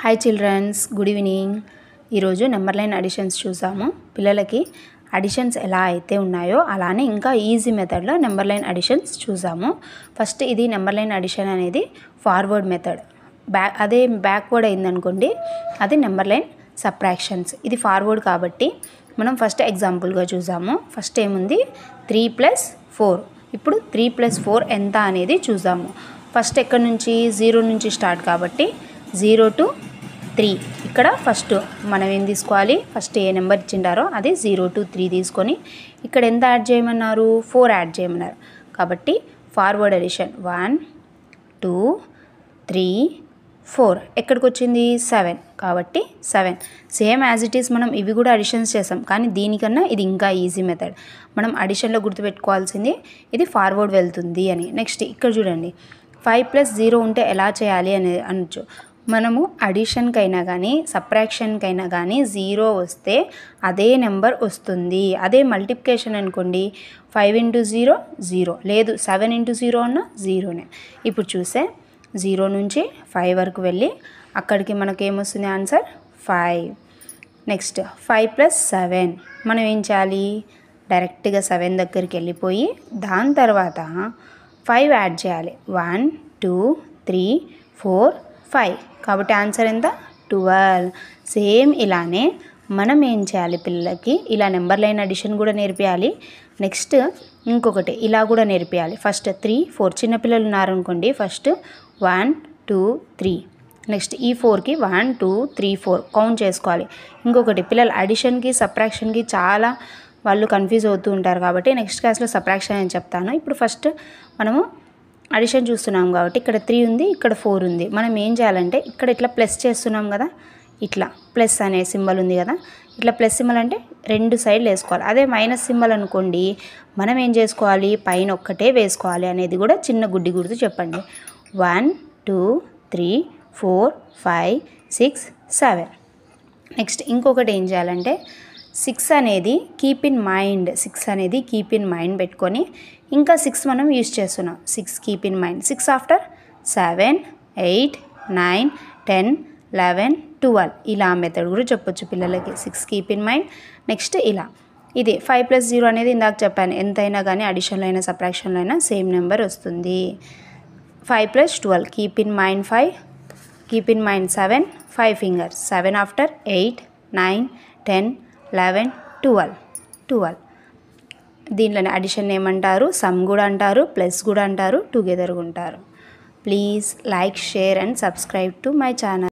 Hi children's, good evening. ఈరోజు number line additions చూసాము. పిల్లలకి అడిషన్స్ ఎలా అయితే ఉన్నాయో అలానే ఇంకా ఈజీ మెథడ్లో నెంబర్ లైన్ అడిషన్స్ చూసాము. ఫస్ట్ ఇది నెంబర్ లైన్ అడిషన్ అనేది ఫార్వర్డ్ మెథడ్. అదే బ్యాక్వర్డ్ అయిందనుకోండి, అది నెంబర్ లైన్ సబ్ట్రాక్షన్స్. ఇది ఫార్వర్డ్ కాబట్టి మనం ఫస్ట్ ఎగ్జాంపుల్గా చూసాము. ఫస్ట్ ఏముంది, 3 + 4. ఇప్పుడు 3 + 4 ఎంత అనేది చూసాము. ఫస్ట్ ఎక్కడి నుంచి, 0 నుంచి స్టార్ట్ కాబట్టి 0 to 3. ఇక్కడ ఫస్ట్ మనం ఏం తీసుకోవాలి, ఫస్ట్ ఏ నెంబర్ ఇచ్చిండారో అది 0 to 3 తీసుకొని ఇక్కడ ఎంత యాడ్ చేయమన్నారు, 4 యాడ్ చేయమన్నారు. కాబట్టి ఫార్వర్డ్ అడిషన్ 1 2 3 4 ఎక్కడికి వచ్చింది, 7. కాబట్టి 7 సేమ్ యాజ్ ఇట్ ఈస్. మనం ఇవి కూడా అడిషన్స్ చేసాం, కానీ దీనికన్నా ఇది ఇంకా ఈజీ మెథడ్. మనం అడిషన్లో గుర్తుపెట్టుకోవాల్సింది ఇది ఫార్వర్డ్ వెళ్తుంది అని. నెక్స్ట్ ఇక్కడ చూడండి, 5 + 0 ఉంటే ఎలా చేయాలి అని అనొచ్చు. మనము అడిషన్కైనా కానీ సబ్ట్రాక్షన్కైనా కానీ 0 వస్తే అదే నెంబర్ వస్తుంది. అదే మల్టిప్లికేషన్ అనుకోండి, 5 × 0 0, లేదు 7 × 0 అన్న 0నే. ఇప్పుడు చూసే 0 నుంచి 5 వరకు వెళ్ళి అక్కడికి మనకి ఏమొస్తుంది ఆన్సర్ 5. నెక్స్ట్ 5 + 7 మనం ఏం చేయాలి, డైరెక్ట్గా 7 దగ్గరికి వెళ్ళిపోయి దాని తర్వాత 5 యాడ్ చేయాలి. 1 2 3 4 5. కాబట్టి ఆన్సర్ ఎంత, 12. సేమ్ ఇలానే మనం ఏం చేయాలి, పిల్లలకి ఇలా నెంబర్ లైన్ అడిషన్ కూడా నేర్పియాలి. నెక్స్ట్ ఇంకొకటి ఇలా కూడా నేర్పియాలి. ఫస్ట్ 3 4 చిన్నపిల్లలు ఉన్నారనుకోండి, ఫస్ట్ 1 2 3. నెక్స్ట్ ఈ 4కి 1 2 3 4 కౌంట్ చేసుకోవాలి. ఇంకొకటి, పిల్లలు అడిషన్కి సబ్ట్రాక్షన్కి చాలా వాళ్ళు కన్ఫ్యూజ్ అవుతూ ఉంటారు కాబట్టి నెక్స్ట్ క్లాస్లో సబ్ట్రాక్షన్ అని చెప్తాను. ఇప్పుడు ఫస్ట్ మనము అడిషన్ చూస్తున్నాం కాబట్టి ఇక్కడ 3 ఉంది, ఇక్కడ 4 ఉంది. మనం ఏం చేయాలంటే ఇక్కడ ఇట్లా ప్లస్ చేస్తున్నాం కదా, ఇట్లా ప్లస్ అనే సింబల్ ఉంది కదా, ఇట్లా ప్లస్ సింబల్ అంటే 2 సైడ్లు వేసుకోవాలి. అదే మైనస్ సింబల్ అనుకోండి, మనం ఏం చేసుకోవాలి, పైన ఒక్కటే వేసుకోవాలి అనేది కూడా చిన్న గుడ్డి గుర్తు చెప్పండి. 1 2 3 4 5 6 7. నెక్స్ట్ ఇంకొకటి ఏం చేయాలంటే 6 అనేది కీప్ ఇన్ మైండ్ పెట్టుకొని ఇంకా 6 మనం యూజ్ చేస్తున్నాం. 6 కీప్ ఇన్ మైండ్. 6 ఆఫ్టర్ 7 8 9 10 11 12 ఇలా మెథడ్ కూడా చెప్పొచ్చు పిల్లలకి. 6 కీప్ ఇన్ మైండ్. నెక్స్ట్ ఇలా ఇది 5 + 0 అనేది ఇందాక చెప్పాను, ఎంతైనా కానీ అడిషన్లో అయినా సబ్ట్రాక్షన్లో అయినా సేమ్ నెంబర్ వస్తుంది. 5 + 12 keep in mind 5, keep in mind 7 5 fingers. 7 after 8 9 10 11 12. దీంట్లోనే అడిషన్ ఏమంటారు, సమ్ కూడా అంటారు, ప్లస్ కూడా అంటారు, టుగెదర్ ఉంటారు. Please like, share and subscribe to my channel.